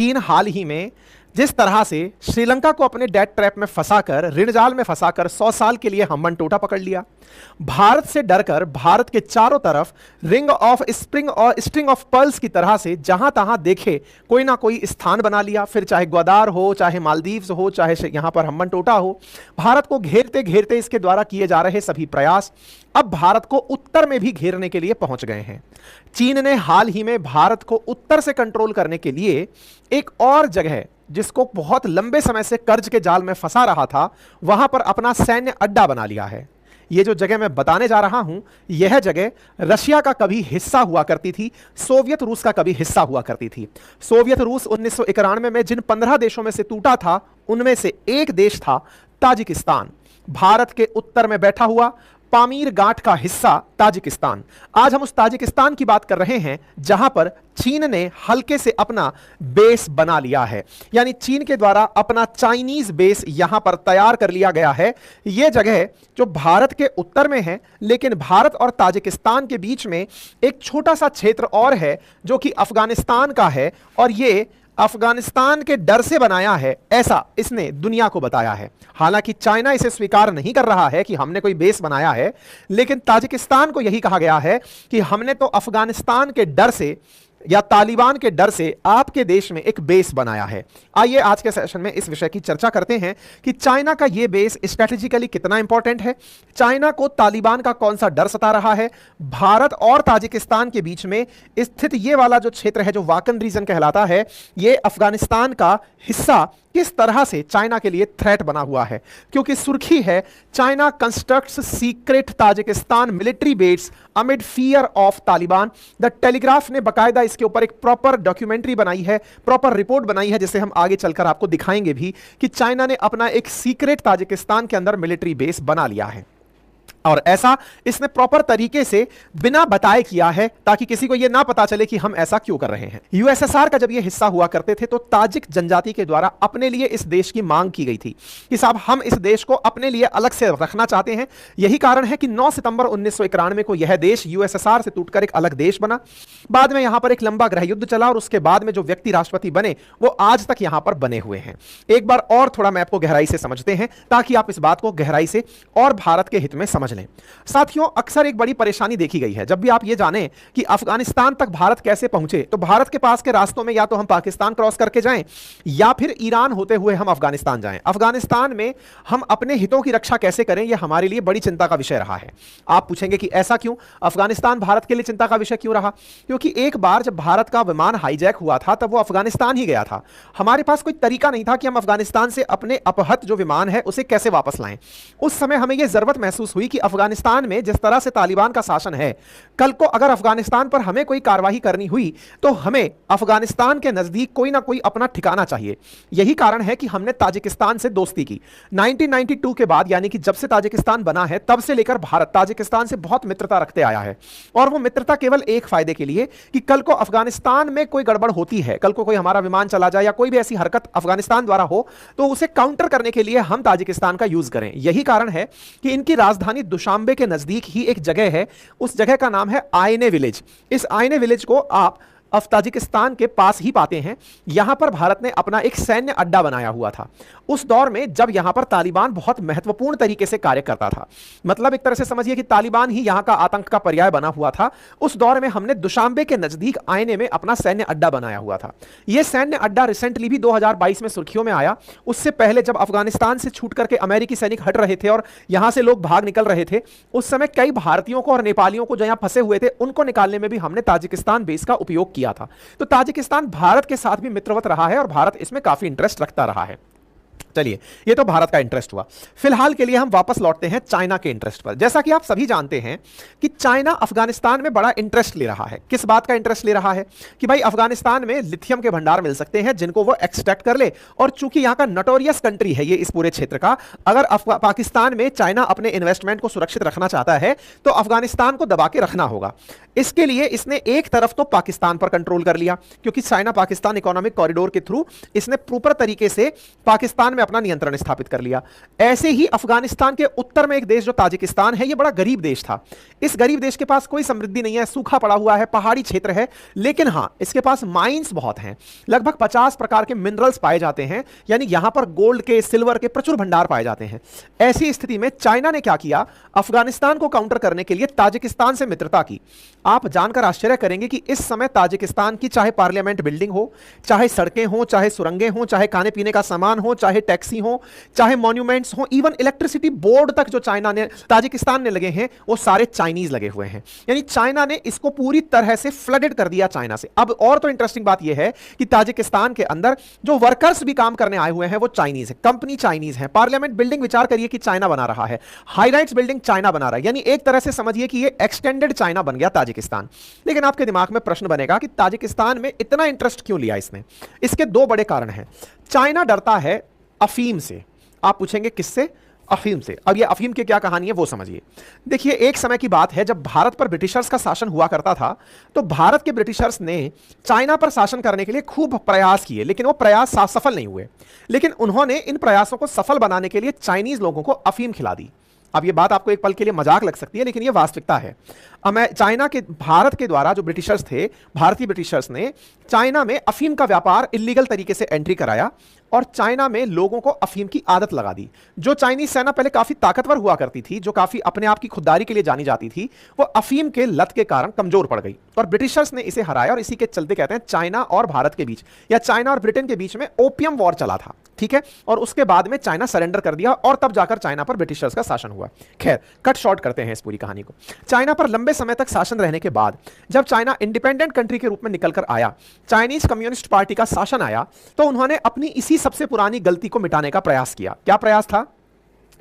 चीन हाल ही में जिस तरह से श्रीलंका को अपने डेट ट्रैप में फंसाकर, ऋण जाल में फंसाकर 100 साल के लिए हम्बन टोटा पकड़ लिया, भारत से डरकर भारत के चारों तरफ रिंग ऑफ स्प्रिंग और स्ट्रिंग ऑफ पर्ल्स की तरह से जहां तहां देखे कोई ना कोई स्थान बना लिया, फिर चाहे ग्वादार हो, चाहे मालदीव्स हो, चाहे यहां पर हम्बन टोटा हो, भारत को घेरते घेरते इसके द्वारा किए जा रहे सभी प्रयास अब भारत को उत्तर में भी घेरने के लिए पहुंच गए हैं। चीन ने हाल ही में भारत को उत्तर से कंट्रोल करने के लिए एक और जगह, जिसको बहुत लंबे समय से कर्ज के जाल में फंसा रहा था, वहां पर अपना सैन्य अड्डा बना लिया है। यह जो जगह मैं बताने जा रहा हूं, यह जगह रशिया का कभी हिस्सा हुआ करती थी, सोवियत रूस का कभी हिस्सा हुआ करती थी। सोवियत रूस 1991 में जिन 15 देशों में से टूटा था, उनमें से एक देश था ताजिकिस्तान, भारत के उत्तर में बैठा हुआ पामीर गांठ का हिस्सा ताजिकिस्तान। आज हम उस ताजिकिस्तान की बात कर रहे हैं जहां पर चीन ने हल्के से अपना बेस बना लिया है, यानी चीन के द्वारा अपना चाइनीज बेस यहां पर तैयार कर लिया गया है। यह जगह जो भारत के उत्तर में है, लेकिन भारत और ताजिकिस्तान के बीच में एक छोटा सा क्षेत्र और है जो कि अफगानिस्तान का है, और यह अफगानिस्तान के डर से बनाया है, ऐसा इसने दुनिया को बताया है। हालांकि चाइना इसे स्वीकार नहीं कर रहा है कि हमने कोई बेस बनाया है, लेकिन ताजिकिस्तान को यही कहा गया है कि हमने तो अफगानिस्तान के डर से या तालिबान के डर से आपके देश में एक बेस बनाया है। आइए आज के सेशन में इस विषय की चर्चा करते हैं कि चाइना का यह बेस स्ट्रेटेजिकली कितना इंपॉर्टेंट है, चाइना को तालिबान का कौन सा डर सता रहा है, भारत और ताजिकिस्तान के बीच में स्थित यह वाला जो क्षेत्र है जो वाकन रीजन कहलाता है, यह अफगानिस्तान का हिस्सा किस तरह से चाइना के लिए थ्रेट बना हुआ है। क्योंकि सुर्खी है, China constructs secret Tajikistan military base amid fear of Taliban. The telegraph ने बकायदा इसके ऊपर एक प्रॉपर डॉक्यूमेंट्री बनाई है, प्रॉपर रिपोर्ट बनाई है, जिसे हम आगे चलकर आपको दिखाएंगे भी कि चाइना ने अपना एक सीक्रेट ताजिकिस्तान के अंदर मिलिट्री बेस बना लिया है। और ऐसा इसने प्रॉपर तरीके से बिना बताए किया है ताकि किसी को यह ना पता चले कि हम ऐसा क्यों कर रहे हैं। यूएसएसआर का जब यह हिस्सा हुआ करते थे तो ताजिक जनजाति के द्वारा अपने लिए इस देश की मांग की गई थी कि साहब हम इस देश को अपने लिए अलग से रखना चाहते हैं। यही कारण है कि 9 सितंबर 1991 को यह देश यूएसएसआर से टूटकर एक अलग देश बना। बाद में यहां पर एक लंबा गृह युद्ध चला और उसके बाद में जो व्यक्ति राष्ट्रपति बने वो आज तक यहां पर बने हुए हैं। एक बार और थोड़ा मैप को गहराई से समझते हैं ताकि आप इस बात को गहराई से और भारत के हित में समझ लें। साथियों, अक्सर एक बड़ी परेशानी देखी गई है, जब भी आप ये जानें कि अफगानिस्तान तक भारत कैसे पहुंचे, तो भारत के पास के रास्तों में या तो हम पाकिस्तान क्रॉस करके जाएं या फिर ईरान होते हुए हम अफगानिस्तान जाएं। अफगानिस्तान में हम अपने हितों की रक्षा कैसे करें, यह हमारे लिए बड़ी चिंता का विषय रहा है। आप पूछेंगे कि ऐसा क्यों, अफगानिस्तान भारत के लिए चिंता का विषय क्यों रहा? क्योंकि एक बार जब भारत का विमान हाईजैक हुआ था तब वो अफगानिस्तान ही गया था। हमारे पास कोई तरीका नहीं था कि हम अफगानिस्तान से अपने अपहत जो विमान है उसे कैसे वापस लाएं। उस समय हमें यह जरूरत महसूस हुई कि अफगानिस्तान में जिस तरह से तालिबान का शासन है, कल को अगर अफगानिस्तान पर हमें कोई कार्रवाई करनी हुई तो हमें अफगानिस्तान के नजदीक कोई ना कोई अपना ठिकाना चाहिए। यही कारण है कि हमने ताजिकिस्तान से दोस्ती की। 1992 के बाद, यानी कि जब से ताजिकिस्तान बना है तब से लेकर भारत ताजिकिस्तान से बहुत मित्रता रखते आया है, और वो मित्रता केवल एक फायदे के लिए कि कल को अफगानिस्तान में कोई गड़बड़ होती है, कल को कोई हमारा विमान चला जाए या कोई भी ऐसी हरकत अफगानिस्तान द्वारा हो तो उसे काउंटर करने के लिए हम ताजिकिस्तान का यूज करें। यही कारण है कि इनकी राजधानी दुशांबे के नजदीक ही एक जगह है, उस जगह का नाम है आईने विलेज। इस आईने विलेज को आप ताजिकिस्तान के पास ही पाते हैं। यहां पर भारत ने अपना एक सैन्य अड्डा बनाया हुआ था उस दौर में जब यहां पर तालिबान बहुत महत्वपूर्ण तरीके से कार्य करता था। मतलब एक तरह से समझिए कि तालिबान ही यहां का आतंक का पर्याय बना हुआ था। उस दौर में हमने दुशांबे के नजदीक आईने में अपना सैन्य अड्डा बनाया हुआ था। यह सैन्य अड्डा रिसेंटली भी 2022 में सुर्खियों में आया। उससे पहले जब अफगानिस्तान से छूट करके अमेरिकी सैनिक हट रहे थे और यहां से लोग भाग निकल रहे थे, उस समय कई भारतीयों को और नेपालियों को जो यहां फंसे हुए थे उनको निकालने में भी हमने ताजिकिस्तान बेस का उपयोग किया था। तो ताजिकिस्तान भारत के साथ भी मित्रवत रहा है और भारत इसमें काफी इंटरेस्ट रखता रहा है। चलिए, ये तो भारत का इंटरेस्ट हुआ। फिलहाल के लिए हम वापस लौटते हैं चाइना के इंटरेस्ट पर। जैसा कि आप सभी जानते हैं कि चाइना अफगानिस्तान में बड़ा इंटरेस्ट ले रहा है। किस बात का इंटरेस्ट ले रहा है कि भाई अफगानिस्तान में लिथियम के भंडार मिल सकते हैं जिनको वो एक्सट्रैक्ट कर ले, और चूंकि यहां का नोटोरियस कंट्री है ये इस पूरे क्षेत्र का, अगर पाकिस्तान में चाइना अपने इन्वेस्टमेंट को सुरक्षित रखना चाहता है तो अफगानिस्तान को दबा के रखना होगा। इसके लिए इसने एक तरफ तो पाकिस्तान पर कंट्रोल कर लिया, क्योंकि चाइना पाकिस्तान इकोनॉमिक कॉरिडोर के थ्रू इसने प्रॉपर तरीके से पाकिस्तान ताजिकिस्तान में अपना नियंत्रण स्थापित कर लिया। ऐसे ही अफगानिस्तान के उत्तर में एक देश जो ताजिकिस्तान है, यह बड़ा गरीब देश था। इस गरीब देश के पास कोई समृद्धि नहीं है, सूखा पड़ा हुआ है, पहाड़ी क्षेत्र है, लेकिन हां इसके पास माइंस बहुत हैं। लगभग 50 प्रकार के मिनरल्स पाए जाते हैं, यानी यहां पर गोल्ड के, सिल्वर के प्रचुर भंडार पाए जाते हैं। ऐसी स्थिति में चाइना ने क्या किया, अफगानिस्तान को काउंटर करने के लिए ताजिकिस्तान से मित्रता की। आप जानकर आश्चर्य करेंगे कि इस समय ताजिकिस्तान की चाहे पार्लियामेंट बिल्डिंग हो, चाहे सड़कें हो, चाहे सुरंगें हो, चाहे खाने पीने का सामान हो, चाहे टैक्सी हो, चाहे मॉन्यूमेंट्स हो, इवन इलेक्ट्रिसिटी बोर्ड तक जो चाइना ने, ताजिकिस्तान ने लगे हैं, वो सारे चाइनीज लगे हुए हैं। यानी चाइना ने इसको पूरी तरह से फ्लडेड कर दिया चाइना से। अब और तो इंटरेस्टिंग बात यह है कि ताजिकिस्तान के अंदर जो वर्कर्स भी काम करने आए हुए हैं वो चाइनीज है, कंपनी चाइनीज है। पार्लियामेंट बिल्डिंग विचार करिए कि चाइना बना रहा है, हाईराइट्स बिल्डिंग चाइना बना रहा है, यानी एक तरह से समझिए कि ये एक्सटेंडेड चाइना बन गया ताजिकिस्तान। लेकिन आपके दिमाग में प्रश्न बनेगा कि ताजिकिस्तान में इतना इंटरेस्ट क्यों लिया इसने? इसके दो बड़े कारण हैं। चाइना डरता है अफीम से। आप पूछेंगे किससे? अफीम से। अब ये अफीम की क्या कहानी है वो समझिए। देखिए, एक समय की बात है जब भारत पर ब्रिटिशर्स का शासन हुआ करता था, तो भारत के ब्रिटिशर्स ने चाइना पर शासन करने के लिए खूब प्रयास किए, लेकिन वो प्रयास सफल नहीं हुए। लेकिन उन्होंने इन प्रयासों को सफल बनाने के लिए चाइनीज लोगों को अफीम खिला दी। अब ये बात आपको एक पल के लिए मजाक लग सकती है, लेकिन ये वास्तविकता है। चाइना के, भारत के द्वारा जो ब्रिटिशर्स थे, भारतीय ब्रिटिशर्स ने चाइना में अफीम का व्यापार इलीगल तरीके से एंट्री कराया और चाइना में लोगों को अफीम की आदत लगा दी। जो चाइनीज सेना पहले काफी ताकतवर हुआ करती थी, जो काफी अपने आप की खुददारी के लिए जानी जाती थी, वो अफीम के लत के कारण कमजोर पड़ गई और ब्रिटिशर्स ने इसे हराया। और इसी के चलते कहते हैं चाइना और भारत के बीच, या चाइना और ब्रिटेन के बीच में ओपियम वॉर चला था, ठीक है। और उसके बाद में चाइना सरेंडर कर दिया और तब जाकर चाइना पर ब्रिटिशर्स का शासन हुआ। खैर, कट शॉर्ट करते हैं इस पूरी कहानी को। चाइना पर लंबे समय तक शासन रहने के बाद जब चाइना इंडिपेंडेंट कंट्री के रूप में निकलकर आया, चाइनीज कम्युनिस्ट पार्टी का शासन आया, तो उन्होंने अपनी इसी सबसे पुरानी गलती को मिटाने का प्रयास किया। क्या प्रयास था?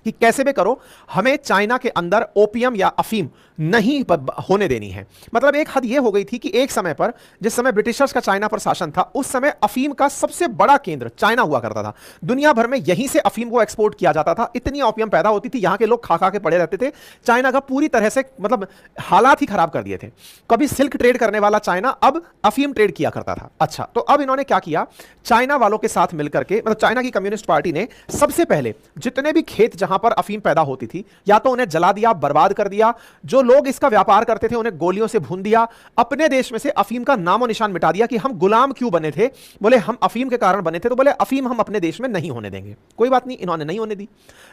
कि कैसे भी करो हमें चाइना के अंदर ओपियम या अफीम नहीं होने देनी है। मतलब एक हद यह हो गई थी कि एक समय पर, जिस समय ब्रिटिशर्स का चाइना पर शासन था, उस समय अफीम का सबसे बड़ा केंद्र चाइना हुआ करता था। दुनिया भर में यहीं से अफीम को एक्सपोर्ट किया जाता था। इतनी ओपियम पैदा होती थी, यहां के लोग खा खा के पड़े रहते थे। चाइना का पूरी तरह से मतलब हालात ही खराब कर दिए थे। कभी सिल्क ट्रेड करने वाला चाइना अब अफीम ट्रेड किया करता था। अच्छा, तो अब इन्होंने क्या किया, चाइना वालों के साथ मिलकर के, मतलब चाइना की कम्युनिस्ट पार्टी ने सबसे पहले जितने भी खेत जहां पर अफीम पैदा होती थी, या तो उन्हें जला दिया, बर्बाद कर दिया। जो लोग इसका व्यापार करते थे उन्हें गोलियों से भून दिया। अपने देश में से अफीम का नामो निशान मिटा दिया। कि हम गुलाम क्यों बने थे? बोले हम अफीम के कारण बने थे। तो बोले अफीम हम अपने देश में नहीं होने देंगे। कोई बात नहीं, इन्होंने नहीं होने दी।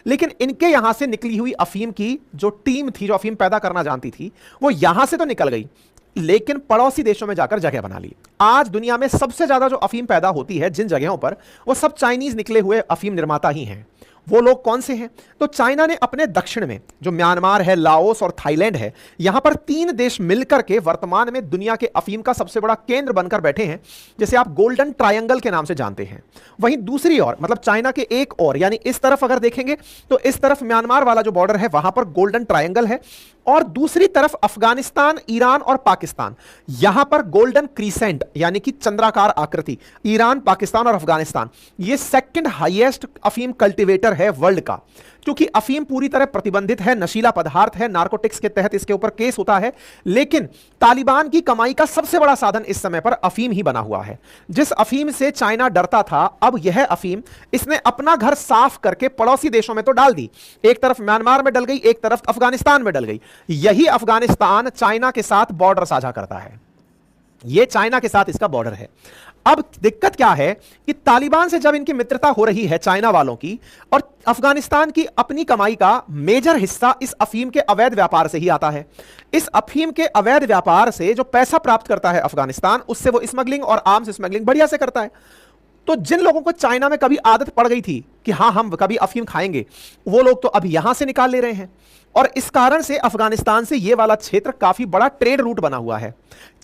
लेकिन इनके यहां से निकली हुई अफीम की जो टीम थी, जो अफीम पैदा करना जानती थी, वो यहां से तो निकल गई, लेकिन पड़ोसी देशों में जाकर जगह बना ली। आज दुनिया में सबसे ज्यादा जो अफीम पैदा होती है जिन जगहों पर, वो सब चाइनीज निकले हुए अफीम निर्माता ही हैं। वो लोग कौन से हैं? तो चाइना ने अपने दक्षिण में, जो म्यांमार है, लाओस और थाईलैंड है, यहां पर 3 देश मिलकर के वर्तमान में दुनिया के अफीम का सबसे बड़ा केंद्र बनकर बैठे हैं, जिसे आप गोल्डन ट्रायंगल के नाम से जानते हैं। वहीं दूसरी ओर, मतलब चाइना के एक और, यानी इस तरफ अगर देखेंगे तो इस तरफ म्यांमार वाला जो बॉर्डर है वहां पर गोल्डन ट्रायंगल है, और दूसरी तरफ अफगानिस्तान, ईरान और पाकिस्तान, यहां पर गोल्डन क्रीसेंट यानी कि चंद्राकार आकृति। ईरान, पाकिस्तान और अफगानिस्तान ये सेकंड हाईएस्ट अफीम कल्टीवेटर है वर्ल्ड का। क्योंकि अफीम पूरी तरह प्रतिबंधित है, नशीला पदार्थ है, नार्कोटिक्स के तहत इसके ऊपर केस होता है, लेकिन तालिबान की कमाई का सबसे बड़ा साधन इस समय पर अफीम ही बना हुआ है। जिस अफीम से चाइना डरता था, अब यह अफीम इसने अपना घर साफ करके पड़ोसी देशों में तो डाल दी। एक तरफ म्यांमार में डल गई, एक तरफ अफगानिस्तान में डल गई। यही अफगानिस्तान चाइना के साथ बॉर्डर साझा करता है। यह चाइना के साथ इसका बॉर्डर है। अब दिक्कत क्या है कि तालिबान से जब इनकी मित्रता हो रही है चाइना वालों की, और अफगानिस्तान की अपनी कमाई का मेजर हिस्सा इस अफीम के अवैध व्यापार से ही आता है। इस अफीम के अवैध व्यापार से जो पैसा प्राप्त करता है अफगानिस्तान, उससे वो स्मगलिंग और आर्म्स स्मगलिंग बढ़िया से करता है। तो जिन लोगों को चाइना में कभी आदत पड़ गई थी कि हां हम कभी अफीम खाएंगे, वो लोग तो अब यहां से निकाल ले रहे हैं। और इस कारण से अफगानिस्तान से यह वाला क्षेत्र काफी बड़ा ट्रेड रूट बना हुआ है।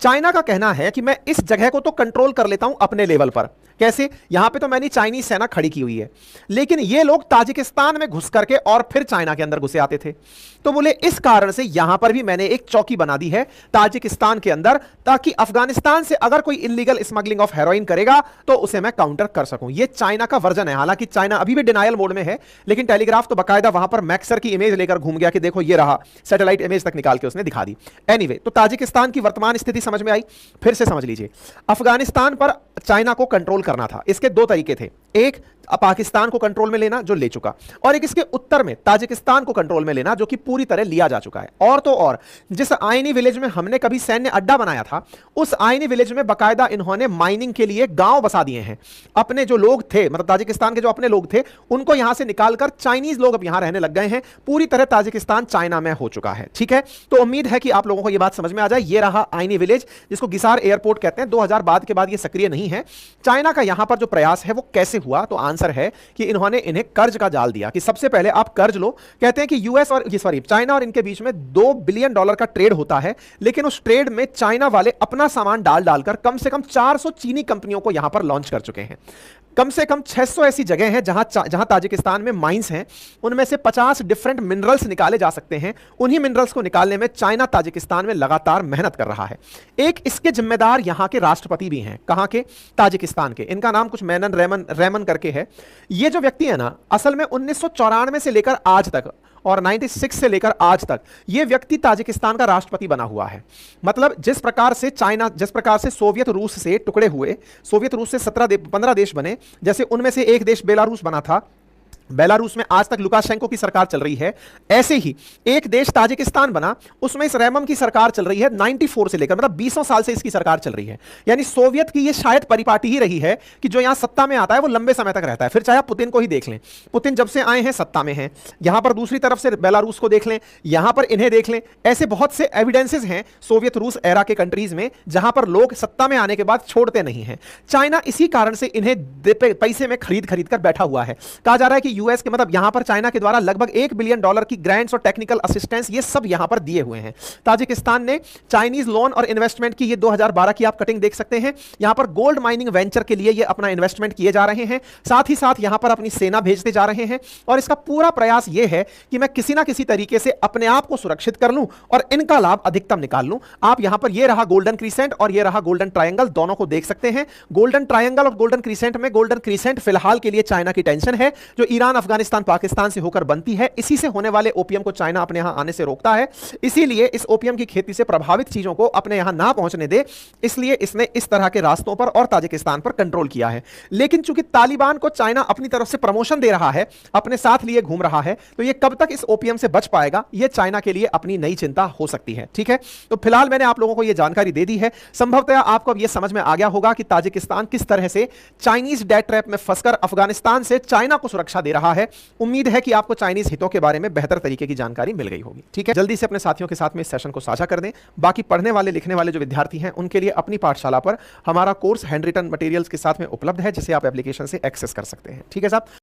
चाइना का कहना है कि मैं इस जगह को तो कंट्रोल कर लेता हूं अपने लेवल पर। कैसे? यहां पे तो मैंने चाइनीज सेना खड़ी की हुई है, लेकिन ये लोग ताजिकिस्तान में घुस करके और फिर चाइना के अंदर घुसे आते थे। तो बोले इस कारण से यहां पर भी मैंने एक चौकी बना दी है ताजिकिस्तान के अंदर, ताकि अफगानिस्तान से अगर कोई इलीगल स्मगलिंग ऑफ हेरोइन करेगा तो उसे मैं काउंटर कर सकूं। यह चाइना का वर्जन है। हालांकि चाइना अभी भी डिनायल मोड में है, लेकिन टेलीग्राफ तो बाकायदा वहां पर मैक्सर की इमेज लेकर घूम गया कि देखो ये रहा, सैटेलाइट इमेज तक निकाल के उसने दिखा दी। एनीवे, तो ताजिकिस्तान की वर्तमान स्थिति समझ में आई। फिर से समझ लीजिए, अफगानिस्तान पर चाइना को कंट्रोल करना था। इसके 2 तरीके थे। एक पाकिस्तान को कंट्रोल में लेना, जो ले चुका, और एक इसके उत्तर में ताजिकिस्तान को कंट्रोल में लेना, जो कि पूरी तरह लिया जा चुका है। और तो और जिस आईनी विलेज में हमने कभी सैन्य अड्डा बनाया था, उस आईनी विलेज में बकायदा इन्होंने माइनिंग के लिए गांव बसा दिए हैं। अपने जो लोग थे, मतलब ताजिकिस्तान के जो अपने लोग थे, उनको यहां से निकालकर चाइनीज लोग अब यहां रहने लग गए हैं। पूरी तरह ताजिकिस्तान चाइना में हो चुका है। ठीक है, तो उम्मीद है कि आप लोगों को यह बात समझ में आ जाए। यह रहा आईनी विलेज, जिसको गिसार एयरपोर्ट कहते हैं। 2000 बाद के बाद यह सक्रिय नहीं है। चाइना का यहां पर जो प्रयास है वो कैसे हुआ, तो आंसर है कि इन्होंने इन्हें कर्ज का जाल दिया कि सबसे पहले आप कर्ज लो। कहते हैं कि यूएस और चाइना और इनके बीच में $2 बिलियन का ट्रेड होता है, लेकिन उस ट्रेड में चाइना वाले अपना सामान डाल डालकर कम से कम 400 चीनी कंपनियों को यहां पर लॉन्च कर चुके हैं। कम से कम 600 ऐसी जगह हैं जहां ताजिकिस्तान में माइंस हैं, उनमें से 50 डिफरेंट मिनरल्स निकाले जा सकते हैं। उन्हीं मिनरल्स को निकालने में चाइना ताजिकिस्तान में लगातार मेहनत कर रहा है। एक इसके जिम्मेदार यहां के राष्ट्रपति भी हैं। कहां के? ताजिकिस्तान के। इनका नाम कुछ मैनन रेमन करके है। ये जो व्यक्ति है ना, असल में 1994 से लेकर आज तक और 96 से लेकर आज तक यह व्यक्ति ताजिकिस्तान का राष्ट्रपति बना हुआ है। मतलब जिस प्रकार से सोवियत रूस से टुकड़े हुए, सोवियत रूस से 15 देश बने, जैसे उनमें से एक देश बेलारूस बना था, बेलारूस में आज तक लुकाशेंको की सरकार चल रही है, ऐसे ही एक देश ताजिकिस्तान बना, उसमें इस रेमम की सरकार चल रही है 94 से लेकर, मतलब 20 साल से इसकी सरकार चल रही है। यानी सोवियत की ये शायद परिपाटी ही रही है कि जो यहां सत्ता में आता है वो लंबे समय तक रहता है। फिर चाहे आप पुतिन को ही देख लें, पुतिन जब से आए हैं सत्ता में हैं। यहां पर दूसरी तरफ से बेलारूस को देख लें, यहां पर इन्हें देख लें। ऐसे बहुत से एविडेंसेस हैं सोवियत रूस एरा के कंट्रीज में जहां पर लोग सत्ता में आने के बाद छोड़ते नहीं हैं। चाइना इसी कारण से इन्हें पैसे में खरीद कर बैठा हुआ है। कहा जा रहा है कि यूएस के, मतलब यहां पर चाइना के द्वारा लगभग $1 बिलियन की ग्रांट्स और टेक्निकल असिस्टेंस ये सब यहां पर दिए हुए हैं। ताजिकिस्तान ने चाइनीज लोन और इन्वेस्टमेंट की, ये 2012 की आप कटिंग देख सकते हैं। यहां पर गोल्ड माइनिंग वेंचर के लिए ये अपना इन्वेस्टमेंट किए जा रहे हैं, साथ ही साथ यहां पर अपनी सेना भेजते जा रहे हैं। और इसका पूरा प्रयास यह है कि मैं किसी ना किसी तरीके से अपने आप को सुरक्षित कर लूं और इनका लाभ अधिकतम निकाल लूं। आप यहां पर यह रहा गोल्डन क्रीसेंट और यह रहा गोल्डन ट्रायंगल, दोनों को देख सकते हैं। गोल्डन ट्रायंगल और गोल्डन क्रीसेंट में गोल्डन क्रीसेंट फिलहाल के लिए चाइना की टेंशन है, जो ईरान, अफगानिस्तान, पाकिस्तान से होकर बनती है। इसी से होने वाले ओपियम को चाइना अपने यहां आने से रोकता है। इसीलिए इस ओपियम की खेती से प्रभावित चीजों को अपने यहां ना पहुंचने दे, इसलिए इसने इस तरह के रास्तों पर और ताजिकिस्तान पर कंट्रोल किया है। लेकिन चूंकि तालिबान को चाइना अपनी तरफ से प्रमोशन दे रहा है, अपने साथ लिए घूम रहा है, तो यह कब तक इस ओपियम से बच पाएगा, यह चाइना के लिए अपनी नई चिंता हो सकती है। ठीक है, तो फिलहाल मैंने आप लोगों को यह जानकारी दे दी है। संभवतः आपको अब यह समझ में आ गया होगा कि ताजिकिस्तान किस तरह से चाइनीज डेट ट्रैप में फंसकर अफगानिस्तान से चाइना को सुरक्षा दे रहा है। उम्मीद है कि आपको चाइनीज हितों के बारे में बेहतर तरीके की जानकारी मिल गई होगी। ठीक है, जल्दी से अपने साथियों के साथ में इस सेशन को साझा कर दें। बाकी पढ़ने वाले लिखने वाले जो विद्यार्थी हैं, उनके लिए अपनी पाठशाला पर हमारा कोर्स हैंड रिटन मटेरियल्स के साथ में उपलब्ध है, जिसे आप एप्लीकेशन से एक्सेस कर सकते हैं। ठीक है साहब।